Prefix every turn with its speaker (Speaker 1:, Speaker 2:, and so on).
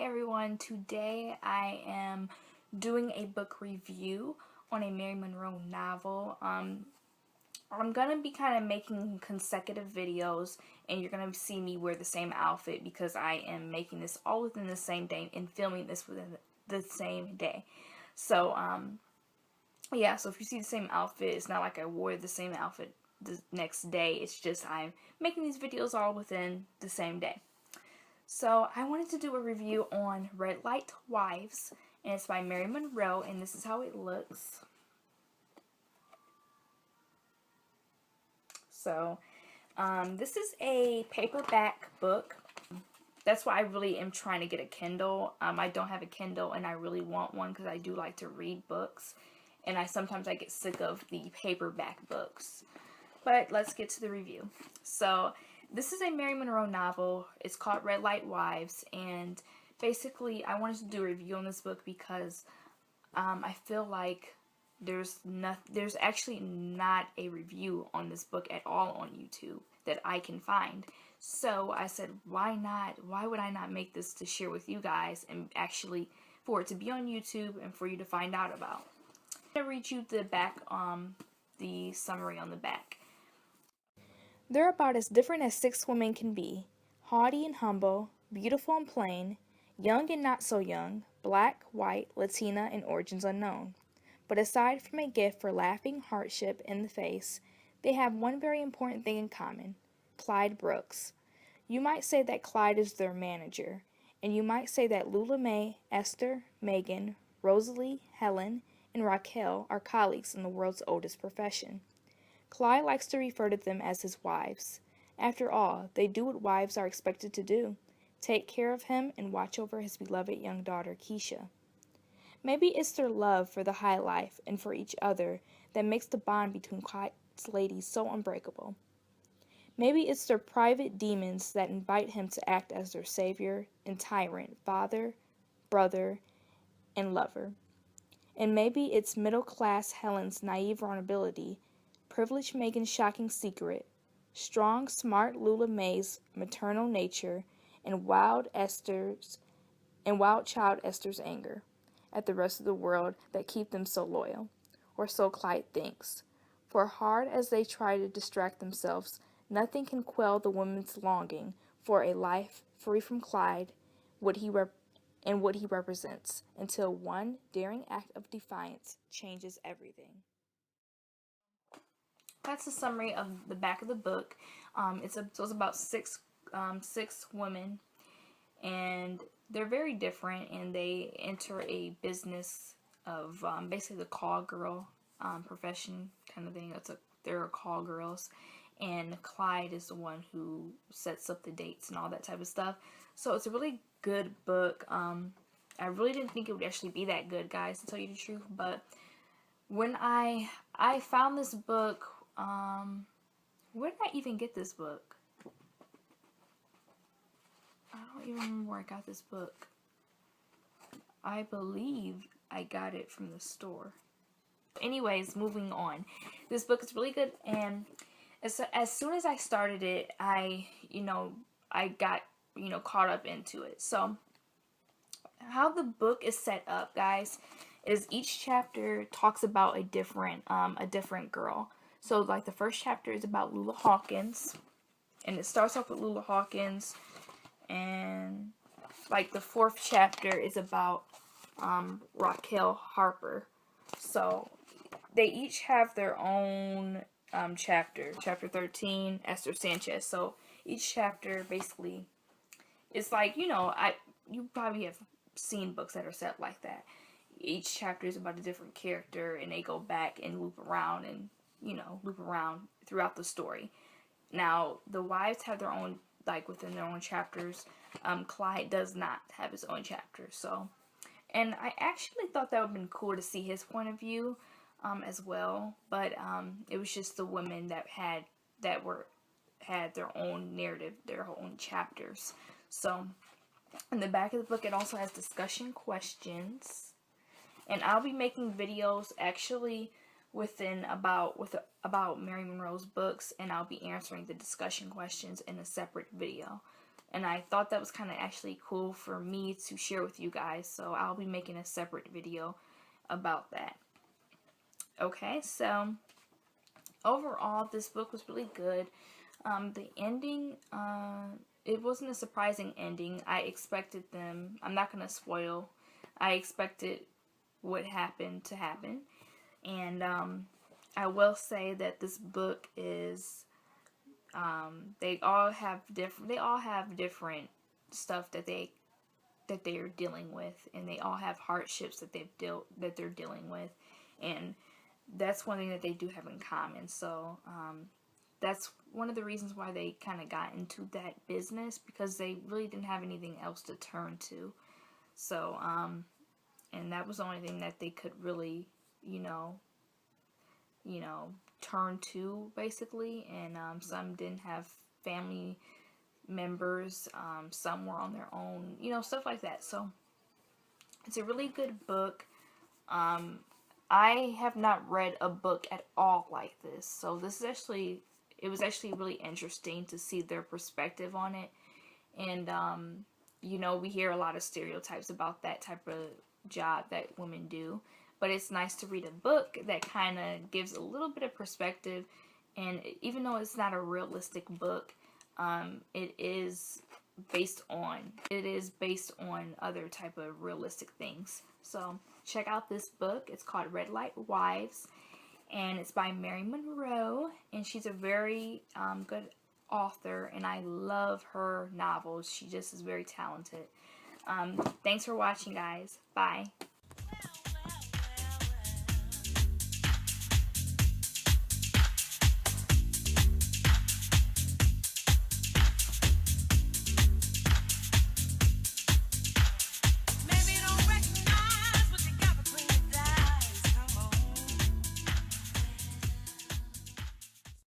Speaker 1: everyone, today I am doing a book review on a Mary Monroe novel. I'm gonna be kind of making consecutive videos, and you're gonna see me wear the same outfit because I am making this all within the same day and filming this within the same day. So yeah, so if you see the same outfit, it's not like I wore the same outfit the next day. It's just I'm making these videos all within the same day. So I wanted to do a review on Red Light Wives, and it's by Mary Monroe, and this is how it looks. So this is a paperback book. That's why I really am trying to get a Kindle. I don't have a Kindle, and I really want one because I do like to read books, and sometimes I get sick of the paperback books. But let's get to the review. So this is a Mary Monroe novel. It's called Red Light Wives, and basically I wanted to do a review on this book because I feel like there's actually not a review on this book at all on YouTube that I can find. So I said, why not? Why would I not make this to share with you guys and actually for it to be on YouTube and for you to find out about? I'm going to read you the back, the summary on the back. They're about as different as 6 women can be. Haughty and humble, beautiful and plain, young and not so young, black, white, Latina, and origins unknown. But aside from a gift for laughing hardship in the face, they have one very important thing in common: Clyde Brooks. You might say that Clyde is their manager, and you might say that Lula Mae, Esther, Megan, Rosalie, Helen, and Raquel are colleagues in the world's oldest profession. Clyde likes to refer to them as his wives. After all, they do what wives are expected to do: take care of him and watch over his beloved young daughter, Keisha. Maybe it's their love for the high life and for each other that makes the bond between Clyde's ladies so unbreakable. Maybe it's their private demons that invite him to act as their savior and tyrant, father, brother, and lover. And maybe it's middle-class Helen's naive vulnerability, privileged Megan's shocking secret, strong, smart Lula Mae's maternal nature, and wild child Esther's anger at the rest of the world that keep them so loyal, or so Clyde thinks. For hard as they try to distract themselves, nothing can quell the woman's longing for a life free from Clyde, what he represents, until one daring act of defiance changes everything. That's a summary of the back of the book. It's about six women, and they're very different, and they enter a business of basically the call girl profession kind of thing. They're call girls, and Clyde is the one who sets up the dates and all that type of stuff. So it's a really good book. I really didn't think it would actually be that good, guys, to tell you the truth. But when I found this book, where did I even get this book? I don't even remember where I got this book. I believe I got it from the store. Anyways, moving on. This book is really good, and as soon as I started it, I got, caught up into it. So, how the book is set up, guys, is each chapter talks about a different girl. So, like, the first chapter is about Lula Hawkins, and it starts off with Lula Hawkins, and like the 4th chapter is about Raquel Harper. So they each have their own chapter. Chapter 13, Esther Sanchez. So each chapter basically is like, you probably have seen books that are set like that. Each chapter is about a different character, and they go back and loop around throughout the story. Now, the wives have their own, like, within their own chapters. Clyde does not have his own chapter. So, and I actually thought that would have been cool to see his point of view as well. But it was just the women that had their own narrative, their own chapters. So, in the back of the book, it also has discussion questions. And I'll be making videos actually about Mary Monroe's books, and I'll be answering the discussion questions in a separate video. and I thought that was kind of actually cool for me to share with you guys, so I'll be making a separate video about that. Okay, so overall this book was really good. The ending, it wasn't a surprising ending. I expected them, I'm not going to spoil, I expected what happened to happen. And I will say that this book is, they all have different stuff that they're dealing with, and they all have hardships that they're dealing with, and that's one thing that they do have in common. So that's one of the reasons why they kind of got into that business, because they really didn't have anything else to turn to. So and that was the only thing that they could really, you know, turn to, basically. And some didn't have family members, some were on their own, stuff like that. So it's a really good book. I have not read a book at all like this, so this is actually, it was actually really interesting to see their perspective on it. And we hear a lot of stereotypes about that type of job that women do, but it's nice to read a book that kind of gives a little bit of perspective. And even though it's not a realistic book, it is based on other type of realistic things. So check out this book. It's called Red Light Wives, and it's by Mary Monroe, and she's a very good author, and I love her novels. She just is very talented. Thanks for watching, guys. Bye.